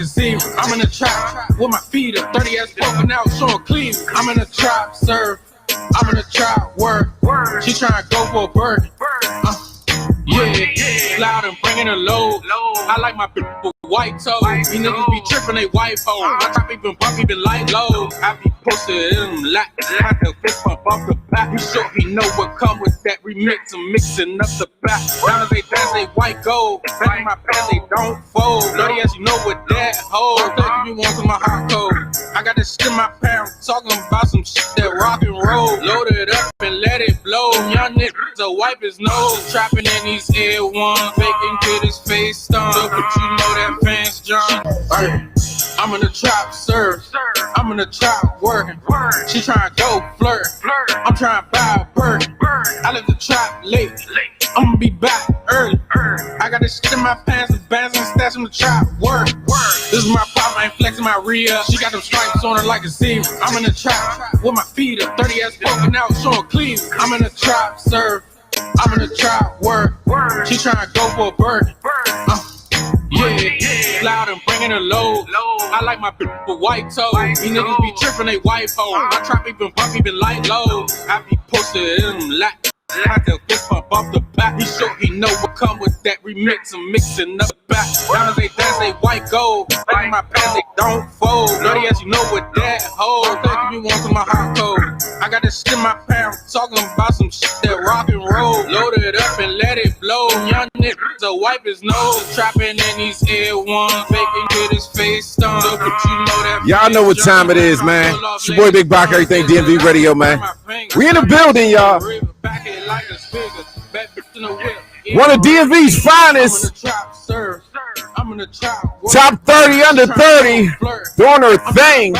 a zebra. I'm in the trap with my feet up, 30 ass poking out, showing clean. I'm in the trap, serve. I'm in the trap, work. She tryna go for a burger. Yeah, loud and bringing a load. I like my bitch white toes. These niggas be tripping, they white hoes. My trap even bump, even light low. I be posted in them lack. I can fist bump off the back. You sure he know what come with that remix and mixing up the back. Down as they dance, they white gold. Back in my pants, they don't fold. Dirty as you know what that hold. If you want to my hot code. I got this shit in my pants, talking about some shit that rock and roll. Load it up and let it blow. Young niggas to wipe his nose. Trapping in these air ones, making get his face stung. But you know that fans jump. I'm in the trap, serve. I'm in the trap, working. She tryna go flirt. I'm tryna buy a bird. I left the trap late. I'ma be back early. I got this shit in my pants, the bands and stats in the trap. Work. This is my pop, I ain't flexing my rear. She got them stripes on her like a zebra. I'm in the trap with my feet up, 30 ass poking out, showing clean. I'm in the trap, serve. I'm in the trap, work. She tryna go for a burger. Yeah, loud and bringing a load. I like my bitch with white toes. These niggas be tripping, they white hoes. My trap even bump, even light low. I be posted in them lack. I can fist bump off the back. He sure he know what come with that remix and mixing up the back. Down as they dance, they white gold. Back in my pants, they don't fold. Dirty as you know what that hold. If you want to my hot code. I got this shit in my pants, talking about some shit that rock and roll. Load it up and let it blow. Young niggas to wipe his nose. Trapping in these air ones, making get his face stung. But you know that. Y'all know what time it is, man. It's your boy Big Bach, everything DMV Radio, man. We in the building, y'all. One of DMV's finest. Top 30 under 30. Doing her thing.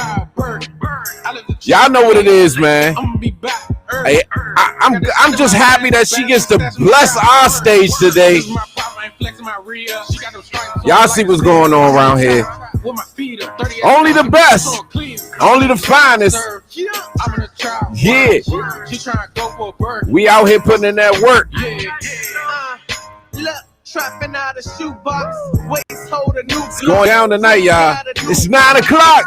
Y'all know what it is, man. Hey, I'm just happy that she gets to bless our stage today. Y'all see what's going on around here. Only the best. Only the finest. Yeah. We out here putting in that work. Trapping out a shoebox, waist hold a new. It's going down tonight, y'all. It's 9 o'clock.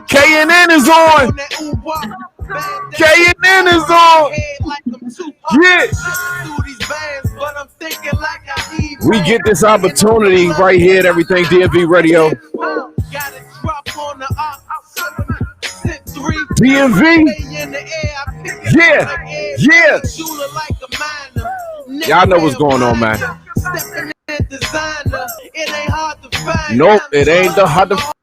K&N is on. K&N is on. Yeah. We get this opportunity right here at Everything DMV Radio. DMV. Yeah. Y'all know what's going on, man. Nope, it ain't the hard to find.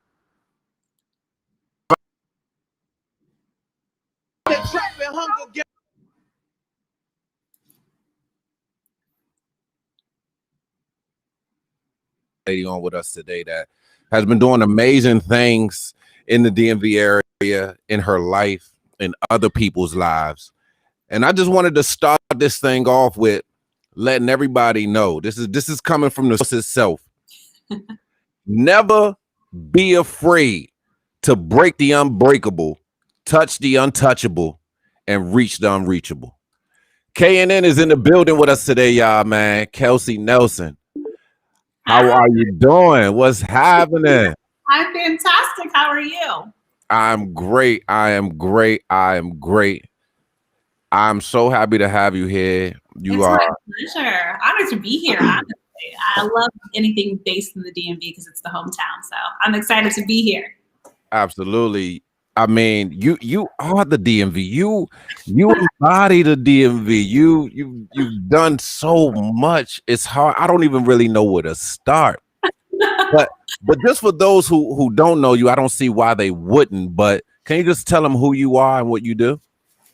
Lady on with us today that has been doing amazing things in the DMV area, in her life, in other people's lives. And I just wanted to start this thing off with letting everybody know this is coming from the source itself. Never be afraid to break the unbreakable, touch the untouchable, and reach the unreachable. K&N is in the building with us today, y'all, man. Kelsey Nelson. How are you doing? What's happening? I'm fantastic. How are you? I'm great. I am great. I'm so happy to have you here. It's my pleasure. Honored to be here, honestly. I love anything based in the DMV because it's the hometown. So I'm excited to be here. Absolutely. I mean, you are the DMV. You embody the DMV. You've done so much. It's hard. I don't even really know where to start. but just for those who don't know you, I don't see why they wouldn't. But can you just tell them who you are and what you do?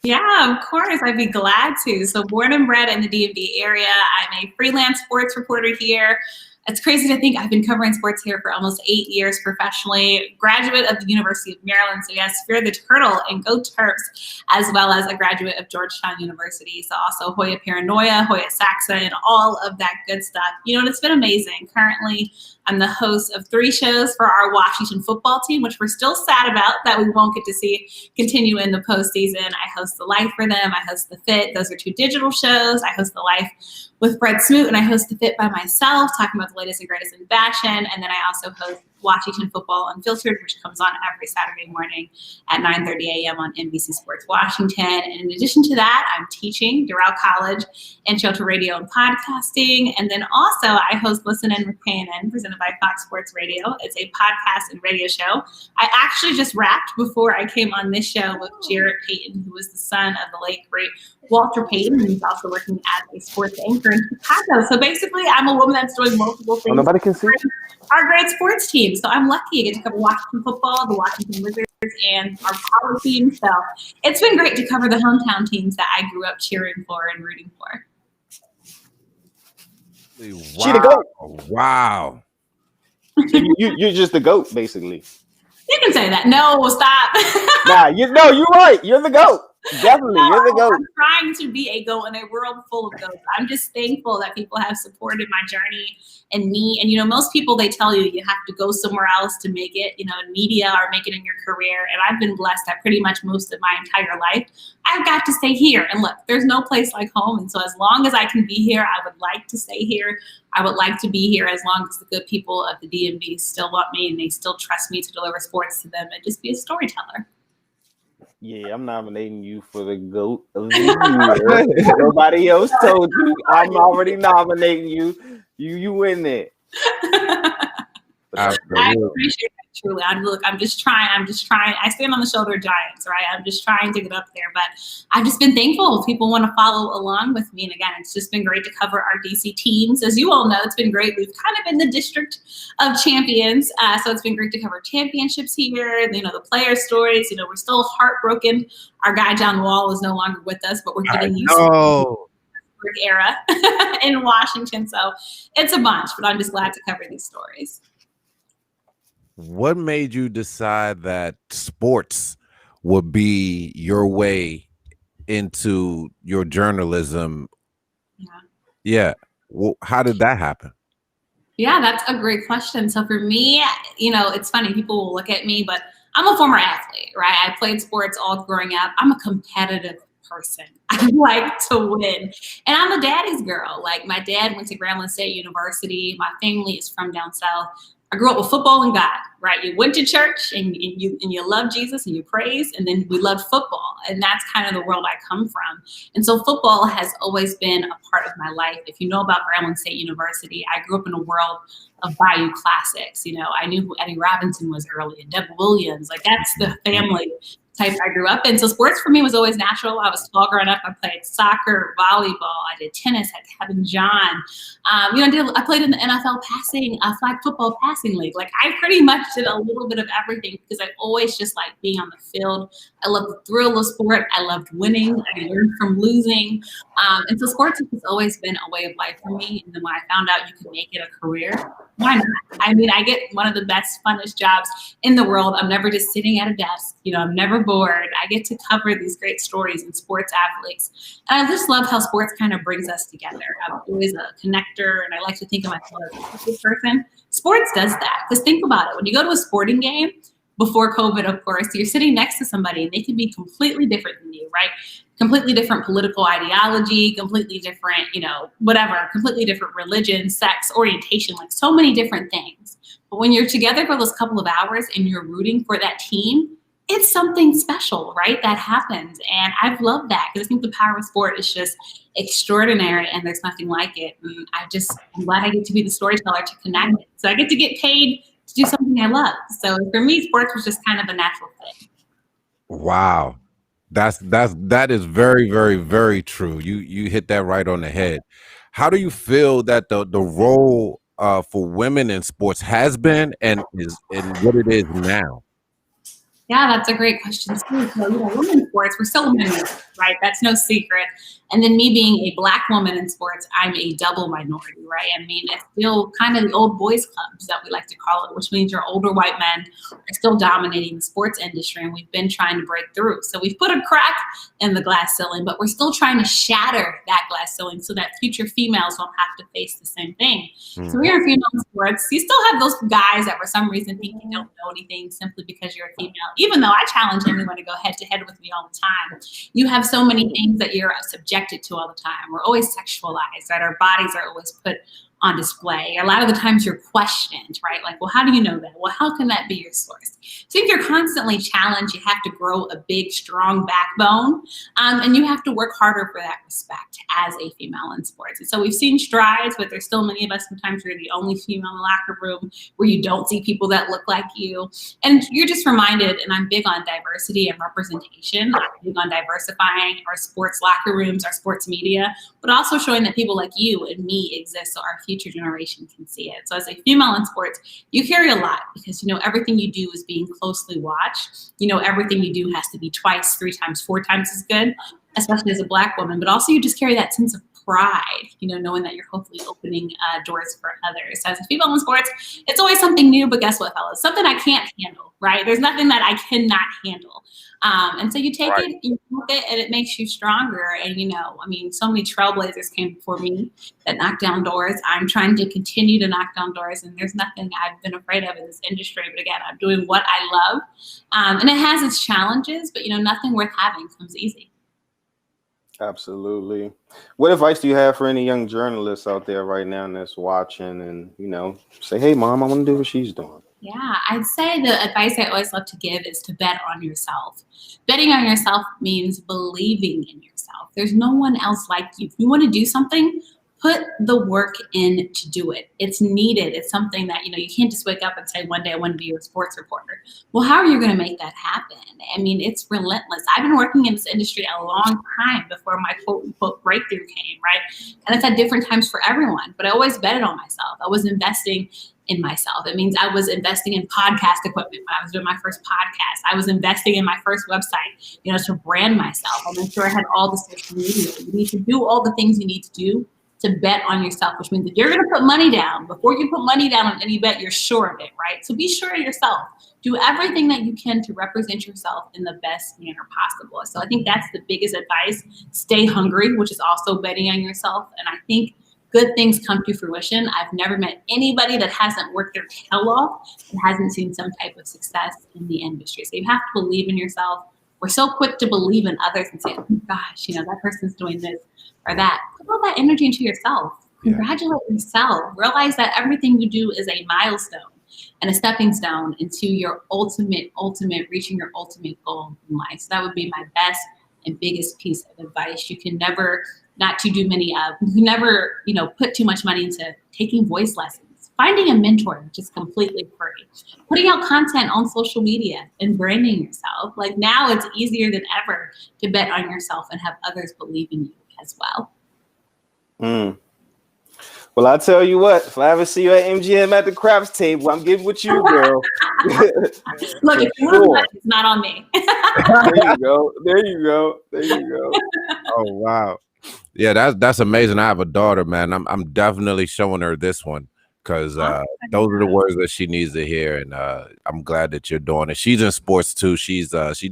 Yeah, of course. I'd be glad to. So born and bred in the DMV area. I'm a freelance sports reporter here. It's crazy to think I've been covering sports here for almost 8 years professionally. Graduate of the University of Maryland. So yes, Fear the Turtle and Go Terps, as well as a graduate of Georgetown University. So also Hoya Paranoia, Hoya Saxa, and all of that good stuff. You know, and it's been amazing. Currently, I'm the host of 3 shows for our Washington football team, which we're still sad about that we won't get to see continue in the postseason. I host The Life for them. I host The Fit. Those are 2 digital shows. I host The Life with Fred Smoot, and I host The Fit by myself, talking about the latest and greatest in fashion. And then I also host Washington Football Unfiltered, which comes on every Saturday morning at 9:30 a.m. on NBC Sports Washington. And in addition to that, I'm teaching Doral College Intro to Radio and Podcasting. And then also I host Listen In with KNN, presented by Fox Sports Radio. It's a podcast and radio show. I actually just wrapped before I came on this show with Jarrett Payton, who was the son of the late, great Walter Payton, who's also working as a sports anchor in Chicago. So basically, I'm a woman that's doing multiple things. Oh, nobody can see Our great sports team. So I'm lucky I get to cover Washington football, the Washington Wizards, and our power team. So it's been great to cover the hometown teams that I grew up cheering for and rooting for. Wow. She the GOAT. Wow. So you're just the GOAT, basically. You can say that. No, stop. Nah, you're right. You're the GOAT. Definitely, you're the GOAT. I'm trying to be a GOAT in a world full of GOATs. I'm just thankful that people have supported my journey and me. And, most people, they tell you have to go somewhere else to make it, in media or make it in your career. And I've been blessed that pretty much most of my entire life, I've got to stay here. And look, there's no place like home. And so as long as I can be here, I would like to stay here. I would like to be here as long as the good people of the DMV still want me and they still trust me to deliver sports to them and just be a storyteller. Yeah, I'm nominating you for the GOAT of the year. Nobody else told you. I'm already nominating you. You win it. I appreciate that, truly. I'm just trying. I stand on the shoulder of giants, right? I'm just trying to get up there. But I've just been thankful people want to follow along with me. And again, it's just been great to cover our DC teams. As you all know, it's been great. We've kind of been the district of champions. So it's been great to cover championships here. The player stories. We're still heartbroken. Our guy John Wall is no longer with us, but we're getting used to era in Washington. So it's a bunch, but I'm just glad to cover these stories. What made you decide that sports would be your way into your journalism? Yeah. Well, how did that happen? Yeah, that's a great question. So for me, it's funny. People will look at me, but I'm a former athlete, right? I played sports all growing up. I'm a competitive person. I like to win. And I'm a daddy's girl. Like, my dad went to Grambling State University. My family is from down south. I grew up with football and God, right? You went to church and you love Jesus and you praise, and then we loved football. And that's kind of the world I come from. And so football has always been a part of my life. If you know about Grambling State University, I grew up in a world of Bayou classics. I knew who Eddie Robinson was early and Deb Williams. Like, that's the family type I grew up in. So sports for me was always natural. I was tall growing up. I played soccer, volleyball. I did tennis at Kevin John. I played in the NFL flag football passing league. Like, I pretty much did a little bit of everything because I always just liked being on the field. I loved the thrill of sport. I loved winning. I learned from losing. And so sports has always been a way of life for me. And then when I found out you could make it a career, why not? I mean, I get one of the best, funnest jobs in the world. I'm never just sitting at a desk. I'm never bored. I get to cover these great stories and sports athletes. And I just love how sports kind of brings us together. I'm always a connector, and I like to think of myself as a people person. Sports does that. Because think about it. When you go to a sporting game, before COVID, of course, you're sitting next to somebody and they can be completely different than you, right? Completely different political ideology, completely different, whatever, completely different religion, sex, orientation, like so many different things. But when you're together for those couple of hours and you're rooting for that team, it's something special, right? That happens. And I've loved that because I think the power of sport is just extraordinary and there's nothing like it. And I'm glad I get to be the storyteller to connect it. So I get to get paid to do something I love. So for me, sports was just kind of a natural thing. Wow. That is very, very, very true. You hit that right on the head. How do you feel that the role for women in sports has been and what it is now? Yeah, that's a great question too. So, women's sports, we're still women, right? That's no secret. And then me being a Black woman in sports, I'm a double minority, right? I mean, it's still kind of the old boys clubs that we like to call it, which means your older white men are still dominating the sports industry, and we've been trying to break through. So we've put a crack in the glass ceiling, but we're still trying to shatter that glass ceiling so that future females won't have to face the same thing. Mm-hmm. So we're in female sports. You still have those guys that for some reason think you don't know anything simply because you're a female, even though I challenge anyone to go head to head with me all the time. You have so many things that you're subjected to all the time. We're always sexualized, right? Our bodies are always put on display. A lot of the times you're questioned, right? Like, well, how do you know that? Well, how can that be your source? So if you're constantly challenged, you have to grow a big, strong backbone, and you have to work harder for that respect as a female in sports. And so we've seen strides, but there's still many of us sometimes you're the only female in the locker room where you don't see people that look like you. And you're just reminded, and I'm big on diversity and representation. I'm big on diversifying our sports locker rooms, our sports media, but also showing that people like you and me exist so our future generation can see it. So as a female in sports, you carry a lot because, you know, everything you do is being closely watched. You know, everything you do has to be twice, 3 times, 4 times as good, especially as a Black woman, but also you just carry that sense of pride, you know, knowing that you're hopefully opening doors for others. So as a female in sports, it's always something new, but guess what, fellas? Something I can't handle, right? There's nothing that I cannot handle. And so you take it, you work it, and it makes you stronger. And, you know, I mean, so many trailblazers came before me that knocked down doors. I'm trying to continue to knock down doors, and there's nothing I've been afraid of in this industry. But again, I'm doing what I love. And it has its challenges, but, you know, nothing worth having comes easy. Absolutely. What advice do you have for any young journalists out there right now that's watching and, you know, say, hey, mom, I want to do what she's doing? Yeah, I'd say the advice I always love to give is to bet on yourself. Betting on yourself means believing in yourself. There's no one else like you. If you want to do something, put the work in to do it. It's needed. It's something that, you know, you can't just wake up and say, one day I want to be a sports reporter. Well, how are you going to make that happen? I mean, it's relentless. I've been working in this industry a long time before my quote unquote breakthrough came, right? And it's at different times for everyone, but I always betted on myself. I was investing in myself. It means I was investing in podcast equipment when I was doing my first podcast. I was investing in my first website, you know, to brand myself. I made sure I had all the social media. You need to do all the things you need to do to bet on yourself, which means if you're going to put money down, before you put money down on any bet, you're sure of it, right? So be sure of yourself. Do everything that you can to represent yourself in the best manner possible. So I think that's the biggest advice. Stay hungry, which is also betting on yourself. And I think good things come to fruition. I've never met anybody that hasn't worked their tail off and hasn't seen some type of success in the industry. So you have to believe in yourself. We're so quick to believe in others and say, oh gosh, you know, that person's doing this or that. Put all that energy into yourself. Congratulate yourself. Realize that everything you do is a milestone and a stepping stone into your ultimate, reaching your ultimate goal in life. So that would be my best and biggest piece of advice. You can never, not to do many of, you can never, you know, put too much money into taking voice lessons, finding a mentor, which is completely free, putting out content on social media and branding yourself. Like now it's easier than ever to bet on yourself and have others believe in you as well. Well, I tell you what, if I ever see you at MGM at the craps table, I'm getting with you, girl. Look, if you lose money, it's not on me. There you go. There you go. There you go. Oh wow. Yeah, that's amazing. I have a daughter, man. I'm definitely showing her this one because those are the words that she needs to hear, and I'm glad that you're doing it. She's in sports too. She does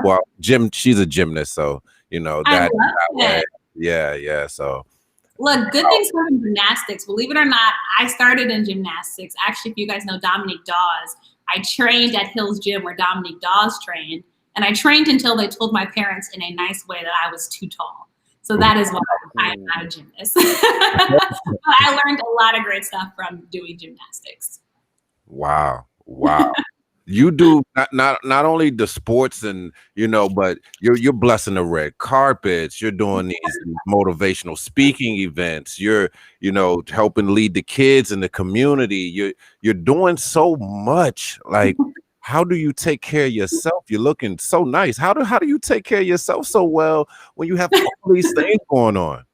well. She's a gymnast, so you know that way. Yeah. So look, good things come from gymnastics. Believe it or not, I started in gymnastics. Actually, if you guys know Dominique Dawes, I trained at Hill's Gym where Dominique Dawes trained, and I trained until they told my parents in a nice way that I was too tall. So that is why I am not a gymnast. But I learned a lot of great stuff from doing gymnastics. Wow. You do not only the sports and you know, but you're blessing the red carpets. You're doing these motivational speaking events. You're helping lead the kids in the community. You're doing so much. Like, how do you take care of yourself? You're looking so nice. How do you take care of yourself so well when you have all these things going on?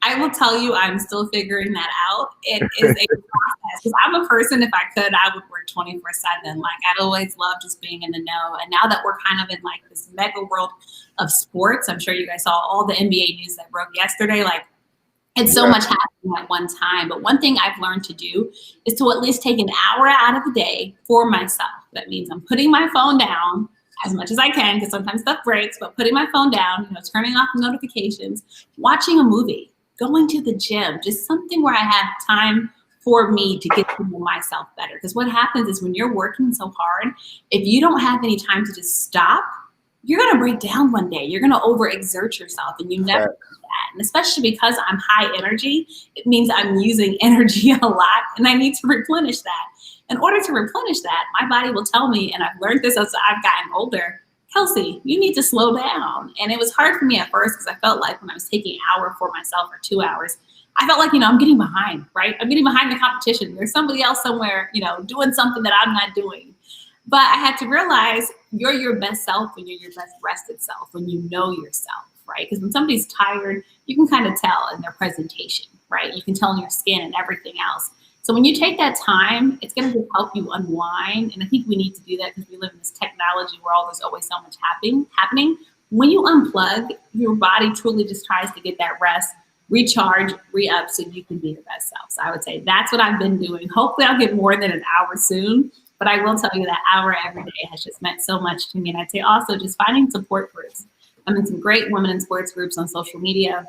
I will tell you, I'm still figuring that out. It is a process. Because I'm a person, if I could, I would work 24/7. Like, I always love just being in the know. And now that we're kind of in like this mega world of sports, I'm sure you guys saw all the NBA news that broke yesterday. Like, it's so much happening at one time. But one thing I've learned to do is to at least take an hour out of the day for myself. That means I'm putting my phone down as much as I can, because sometimes stuff breaks, but putting my phone down, turning off the notifications, watching a movie, going to the gym, just something where I have time for me to get to know myself better. Because what happens is when you're working so hard, if you don't have any time to just stop you're going to break down one day. You're going to overexert yourself, and you never do that. And especially because I'm high energy, it means I'm using energy a lot, and I need to replenish that. In order to replenish that, my body will tell me, and I've learned this as I've gotten older, Kelsey, you need to slow down. And it was hard for me at first because I felt like when I was taking an hour for myself or 2 hours, I felt like, I'm getting behind, right? I'm getting behind the competition. There's somebody else somewhere, doing something that I'm not doing. But I had to realize you're your best self when you're your best rested self, when you know yourself, right? Because when somebody's tired, you can kind of tell in their presentation, right? You can tell in your skin and everything else. So when you take that time, it's going to help you unwind. And I think we need to do that because we live in this technology world. There's always so much happening. When you unplug, your body truly just tries to get that rest, recharge, re-up so you can be your best self. So I would say that's what I've been doing. Hopefully I'll get more than an hour soon. But I will tell you that hour every day has just meant so much to me. And I'd say also just finding support groups. I'm in some great women in sports groups on social media,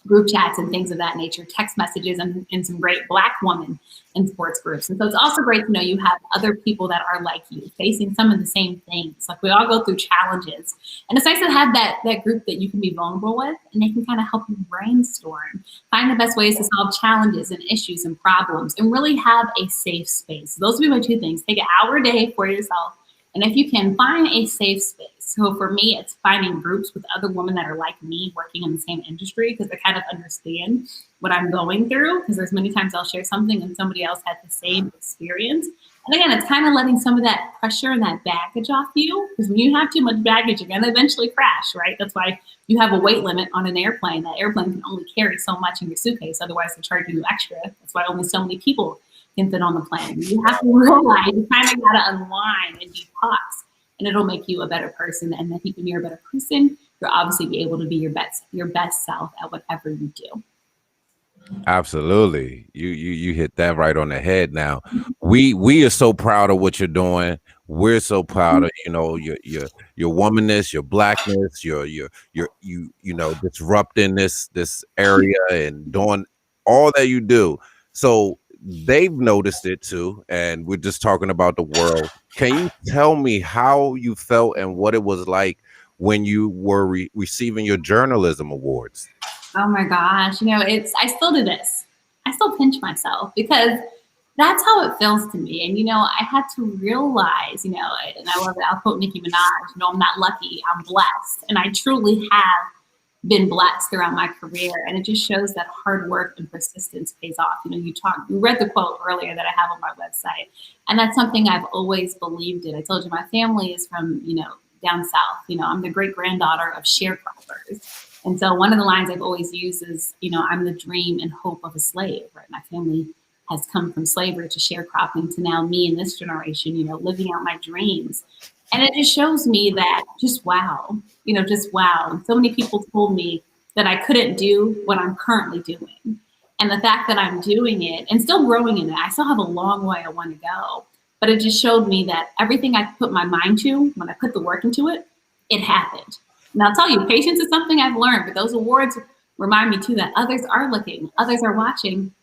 group chats and things of that nature, text messages, and some great Black women in sports groups. And so it's also great to know you have other people that are like you, facing some of the same things. Like we all go through challenges. And it's nice to have that group that you can be vulnerable with, and they can kind of help you brainstorm, find the best ways to solve challenges and issues and problems, and really have a safe space. So those would be my 2 things. Take an hour a day for yourself. And if you can, find a safe space. So for me, it's finding groups with other women that are like me, working in the same industry, because they kind of understand what I'm going through. Because there's many times I'll share something and somebody else had the same experience. And again, it's kind of letting some of that pressure and that baggage off you. Because when you have too much baggage, you're going to eventually crash, right? That's why you have a weight limit on an airplane. That airplane can only carry so much in your suitcase. Otherwise, they charge you extra. That's why only so many people can fit on the plane. You have to realize you kind of got to unwind and detox. And it'll make you a better person. And I think when you're a better person, you'll obviously be able to be your best self at whatever you do. Absolutely. You hit that right on the head. Now, we are so proud of what you're doing. We're so proud of, your womanness, your Blackness, your disrupting this area and doing all that you do. So they've noticed it too, and we're just talking about the world. Can you tell me how you felt and what it was like when you were receiving your journalism awards? Oh my gosh, I still do this. I still pinch myself because that's how it feels to me. And I had to realize, and I love it. I'll quote Nicki Minaj, I'm not lucky, I'm blessed. And I truly have been blessed throughout my career, and it just shows that hard work and persistence pays off. You read the quote earlier that I have on my website, and that's something I've always believed in. I told you my family is from down south. I'm the great granddaughter of sharecroppers, and so one of the lines I've always used is I'm the dream and hope of a slave. Right, my family has come from slavery to sharecropping to now me in this generation, living out my dreams. And it just shows me that just wow. And so many people told me that I couldn't do what I'm currently doing. And the fact that I'm doing it and still growing in it, I still have a long way I want to go. But it just showed me that everything I put my mind to, when I put the work into it, it happened. And I'll tell you, patience is something I've learned, but those awards remind me too that others are looking, others are watching,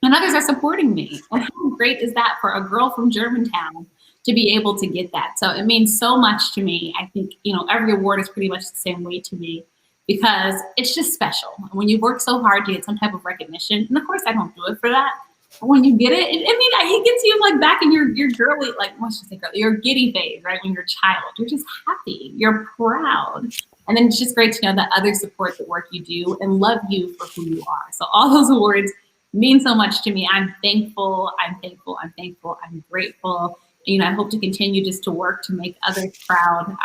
and others are supporting me. And how great is that for a girl from Germantown to be able to get that? So it means so much to me. I think, every award is pretty much the same way to me because it's just special. When you work so hard to get some type of recognition, and of course I don't do it for that, but when you get it, it gets you like back in your girly, like, let's just say girly, your giddy phase, right? When you're a child, you're just happy, you're proud. And then it's just great to know that others support the work you do and love you for who you are. So all those awards mean so much to me. I'm thankful, I'm grateful. I hope to continue just to work to make others proud.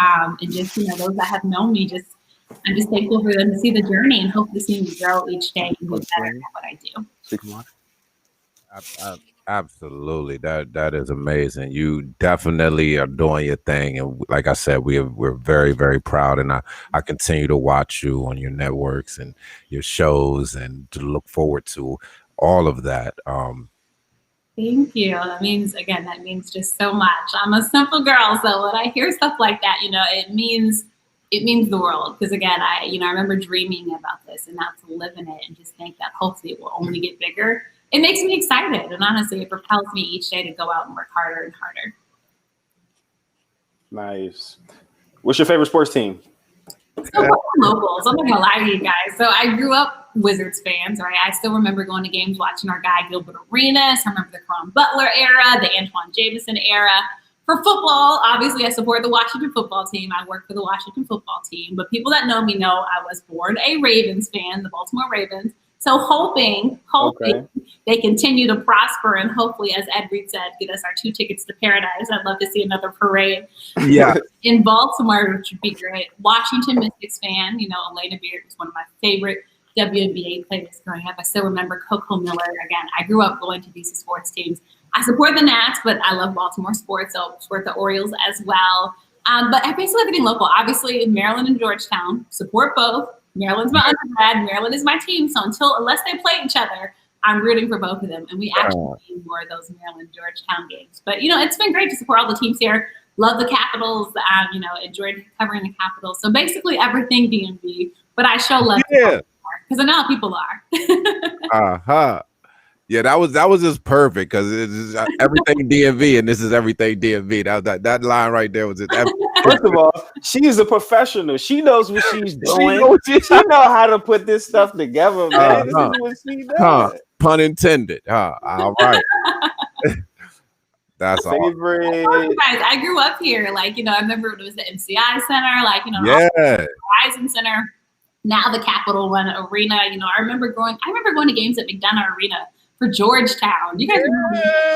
And just, those that have known me, I'm just thankful for them to see the journey and hope to see me grow each day and get better at what I do. Absolutely. That is amazing. You definitely are doing your thing. And like I said, we're very, very proud. And I continue to watch you on your networks and your shows and to look forward to all of that. Thank you. That means just so much. I'm a simple girl, so when I hear stuff like that, it means the world. Because again, I remember dreaming about this and now to live in it and just think that hopefully it will only get bigger. It makes me excited, and honestly, it propels me each day to go out and work harder and harder. Nice. What's your favorite sports team? So locals, I'm not gonna lie to you guys. So I grew up Wizards fans, right? I still remember going to games, watching our guy Gilbert Arenas. I remember the Caron Butler era, the Antoine Jameson era. For football, obviously, I support the Washington football team. I work for the Washington football team. But people that know me know I was born a Ravens fan, the Baltimore Ravens. So hoping they continue to prosper and hopefully, as Ed Reed said, get us our 2 tickets to paradise. I'd love to see another parade in Baltimore, which would be great. Washington Mystics fan, Elena Beard was one of my favorite WNBA players growing up. I still remember Coco Miller. Again, I grew up going to DC sports teams. I support the Nats, but I love Baltimore sports, so I support the Orioles as well. But I basically everything local. Obviously, Maryland and Georgetown, support both. Maryland's my undergrad. Maryland is my team. So unless they play each other, I'm rooting for both of them. And we actually need more of those Maryland-Georgetown games. But, it's been great to support all the teams here. Love the Capitals. Enjoyed covering the Capitals. So basically everything DMV. But I show love because I know how people are. Yeah, that was just perfect because it's everything DMV and this is everything DMV. That line right there was it. First of all, she's a professional. She knows what she's doing. She know how to put this stuff together, man. This is what she does. Pun intended. All right. That's all. Favorite. Guys, I grew up here. I remember it was the MCI Center. Horizon Center. Now the Capital One Arena. I remember going to games at McDonough Arena for Georgetown. You guys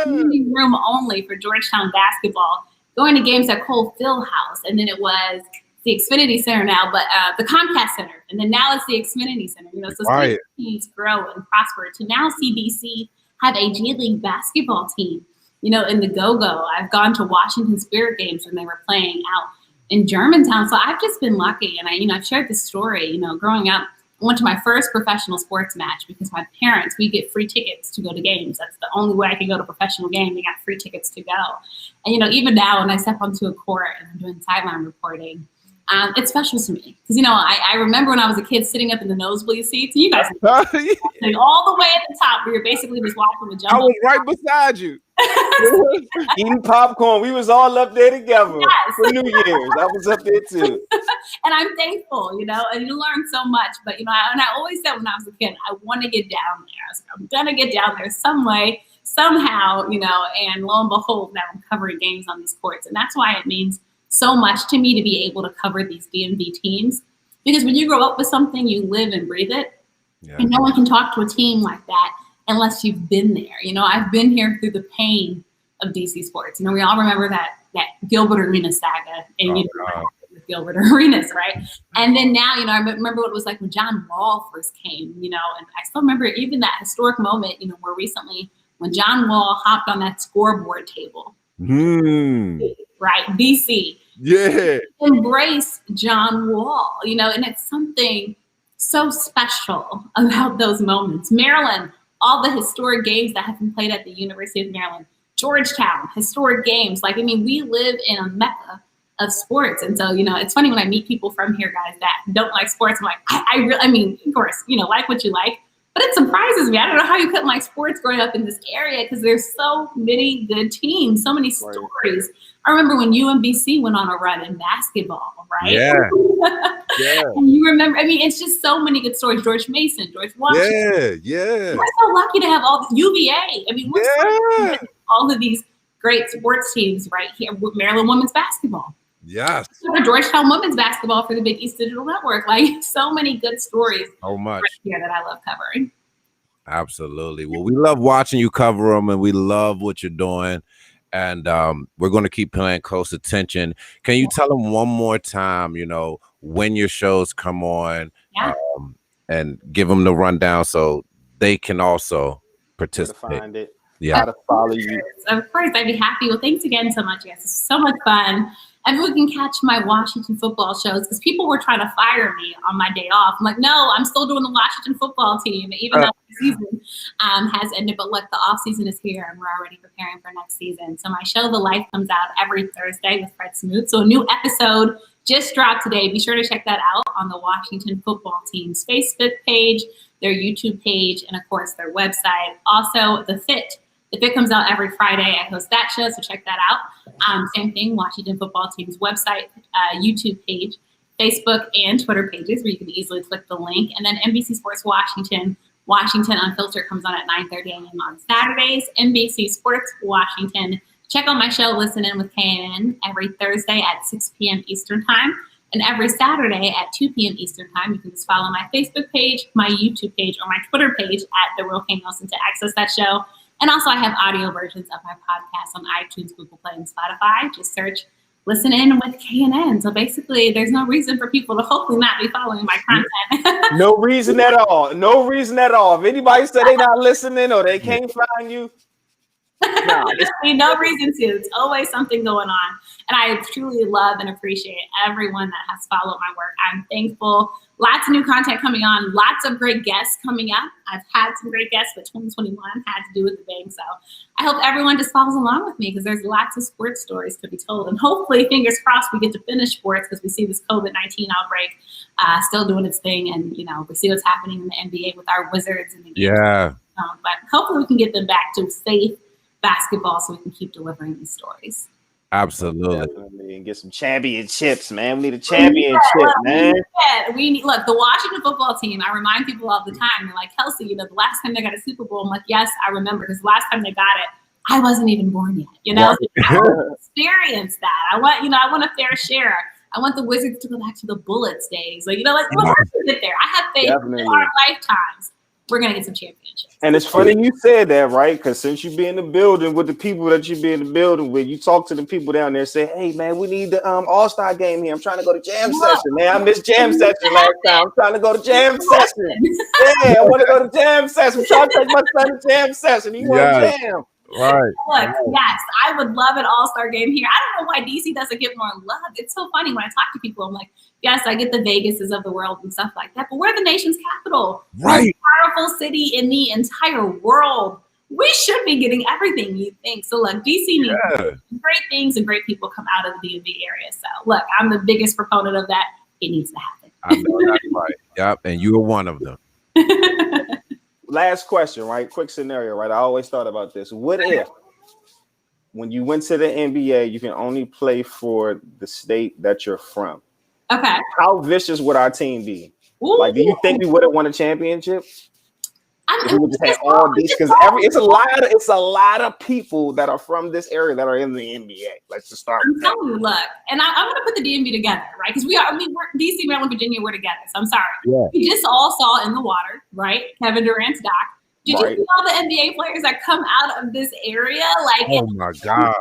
remember room only for Georgetown basketball. Going to games at Cole Fieldhouse, and then it was the Xfinity Center now, but the Comcast Center, and then now it's the Xfinity Center. So teams grow and prosper. To now see DC have a G League basketball team. In the Go-Go. I've gone to Washington Spirit games when they were playing out in Germantown. So I've just been lucky, and I've shared this story. Growing up, I went to my first professional sports match because my parents, we get free tickets to go to games. That's the only way I could go to a professional game. We got free tickets to go. And, even now when I step onto a court and I'm doing sideline reporting, it's special to me. Because, I remember when I was a kid sitting up in the nosebleed seats, and you guys all the way at the top where you're basically just watching the jumbo. I was right beside you. Eating popcorn. We was all up there together for New Year's. I was up there too. And I'm thankful, and you learn so much. But, I always said when I was a kid, I want to get down there. I was like, I'm going to get down there some way, somehow, and lo and behold, now I'm covering games on these courts. And that's why it means so much to me to be able to cover these DMV teams. Because when you grow up with something, you live and breathe it. Yeah. And no one can talk to a team like that unless you've been there. I've been here through the pain of DC sports. We all remember that Gilbert Arenas saga and with Gilbert Arenas, right? And then now, I remember what it was like when John Wall first came, and I still remember even that historic moment, where recently when John Wall hopped on that scoreboard table, right? DC. Yeah. Embrace John Wall, and it's something so special about those moments. Maryland, all the historic games that have been played at the University of Maryland, Georgetown, historic games. We live in a mecca of sports. And so, it's funny when I meet people from here, guys, that don't like sports. I'm like, of course, like what you like. But it surprises me. I don't know how you couldn't like sports growing up in this area because there's so many good teams, so many stories. I remember when UMBC went on a run in basketball, right? Yeah. And you remember, it's just so many good stories. George Mason, George Washington. Yeah. We're so lucky to have all the UVA. We're so lucky to have all of these great sports teams right here with Maryland women's basketball. Yes. Georgetown women's basketball for the Big East Digital Network. So many good stories. So much right here that I love covering. Absolutely. Well, we love watching you cover them, and we love what you're doing. And we're going to keep paying close attention. Can you tell them one more time, when your shows come on, and give them the rundown so they can also participate? Find it. Yeah. How to follow you. Of course, I'd be happy. Well, thanks again so much, guys. It's so much fun. Everyone can catch my Washington football shows because people were trying to fire me on my day off. I'm like, no, I'm still doing the Washington football team, even though the season has ended. But look, the off season is here, and we're already preparing for next season. So my show, The Life, comes out every Thursday with Fred Smoot. So a new episode just dropped today. Be sure to check that out on the Washington football team's Facebook page, their YouTube page, and of course their website. Also, The Fit The Fit comes out every Friday. I host that show, so check that out. Same thing, Washington football team's website, YouTube page, Facebook and Twitter pages where you can easily click the link. And then NBC Sports Washington Unfiltered comes on at 9:30 a.m. on Saturdays. NBC Sports Washington. Check out my show, Listen In with KNN, every Thursday at 6 p.m. Eastern Time. And every Saturday at 2 p.m. Eastern Time. You can just follow my Facebook page, my YouTube page, or my Twitter page at The Real Kane Nelson to access that show. And also I have audio versions of my podcast on iTunes, Google Play, and Spotify. Just search Listen In with KNN. So basically, there's no reason for people to hopefully not be following my content. No reason at all. No reason at all. If anybody said they're not listening or they can't find you, no reason to. It's always something going on. And I truly love and appreciate everyone that has followed my work. I'm thankful. Lots of new content coming on. Lots of great guests coming up. I've had some great guests, but 2021 had to do with the bang. So I hope everyone just follows along with me because there's lots of sports stories to be told. And hopefully, fingers crossed, we get to finish sports because we see this COVID-19 outbreak still doing its thing. And, we see what's happening in the NBA with our Wizards. And the Yeah. but hopefully we can get them back to safe basketball so we can keep delivering these stories. Absolutely. Definitely. And get some championships, man. We need a championship, man. We need, look, the Washington football team, I remind people all the time, they're like, Kelsey, the last time they got a Super Bowl, I'm like, yes, I remember, because the last time they got it, I wasn't even born yet, I want to experience that. I want a fair share. I want the Wizards to go back to the Bullets days. We'll get there. I have faith in our lifetimes. We're going to get some championships. And it's funny you said that, right? Because since you be in the building with the people that you be in the building with, you talk to the people down there, say, hey, man, we need the All-Star game here. I'm trying to go to jam session, man. I missed jam session last time. I'm trying to go to jam session. Yeah, I want to go to jam session. I'm trying to take my son to jam session. He want to jam. Right. Look, yes, I would love an all-star game here. I don't know why DC doesn't get more love. It's so funny when I talk to people. I'm like, yes, I get the Vegases of the world and stuff like that, but we're the nation's capital. Right. Most powerful city in the entire world. We should be getting everything you think. So look, DC needs great things and great people come out of the DMV area. So look, I'm the biggest proponent of that. It needs to happen. I know that's right. Yep, and you are one of them. Last question, right? Quick scenario, right? I always thought about this. What if, when you went to the NBA, you can only play for the state that you're from? Okay. How vicious would our team be? Ooh. Like, do you think we would have won a championship? If we would just have all these, because it's a lot of people that are from this area that are in the NBA. Let's just start. I'm telling you, look, and I'm going to put the DMV together, right? Because we're DC, Maryland, Virginia, we're together. So I'm sorry. Yeah. We just all saw in the water, right? Kevin Durant's doc. Did you see all the NBA players that come out of this area? Like, oh my gosh.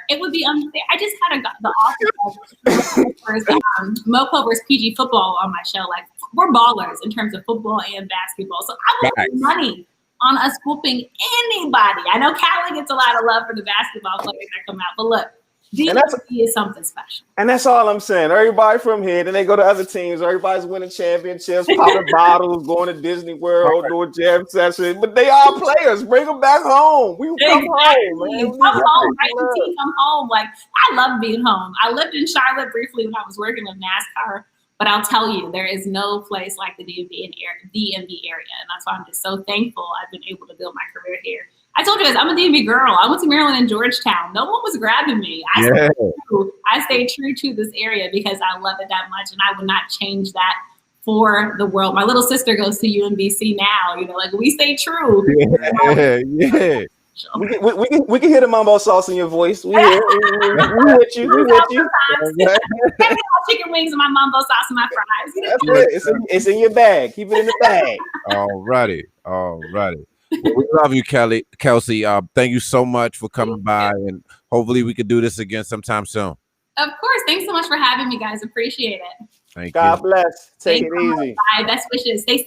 It would be unfair. I just had the office of Mo Cover's PG football on my show. Like, we're ballers in terms of football and basketball. So I would put money on us whooping anybody. I know Cali gets a lot of love for the basketball players that come out, but look, DMV is something special. And that's all I'm saying. Everybody from here, then they go to other teams. Everybody's winning championships, popping bottles, going to Disney World, doing jam sessions. But they are players. Bring them back home. We come home, man. Come home, right? The team come home. Like, I love being home. I lived in Charlotte briefly when I was working with NASCAR. But I'll tell you, there is no place like the DMV area. And that's why I'm just so thankful I've been able to build my career here. I told you guys, I'm a DMV girl. I went to Maryland and Georgetown. No one was grabbing me. I stayed true to this area because I love it that much. And I would not change that for the world. My little sister goes to UMBC now. Like, we stay true. Yeah. We can hear the mambo sauce in your voice. We hear we with you. We with you. Chicken wings and my mambo sauce and my fries. That's it. It's in your bag. Keep it in the bag. All righty. Well, we love you, Kelsey. Thank you so much for coming by, and hopefully we could do this again sometime soon. Of course. Thanks so much for having me, guys. Appreciate it. Thank you. God bless. Take it easy. Bye. Best wishes. Stay safe.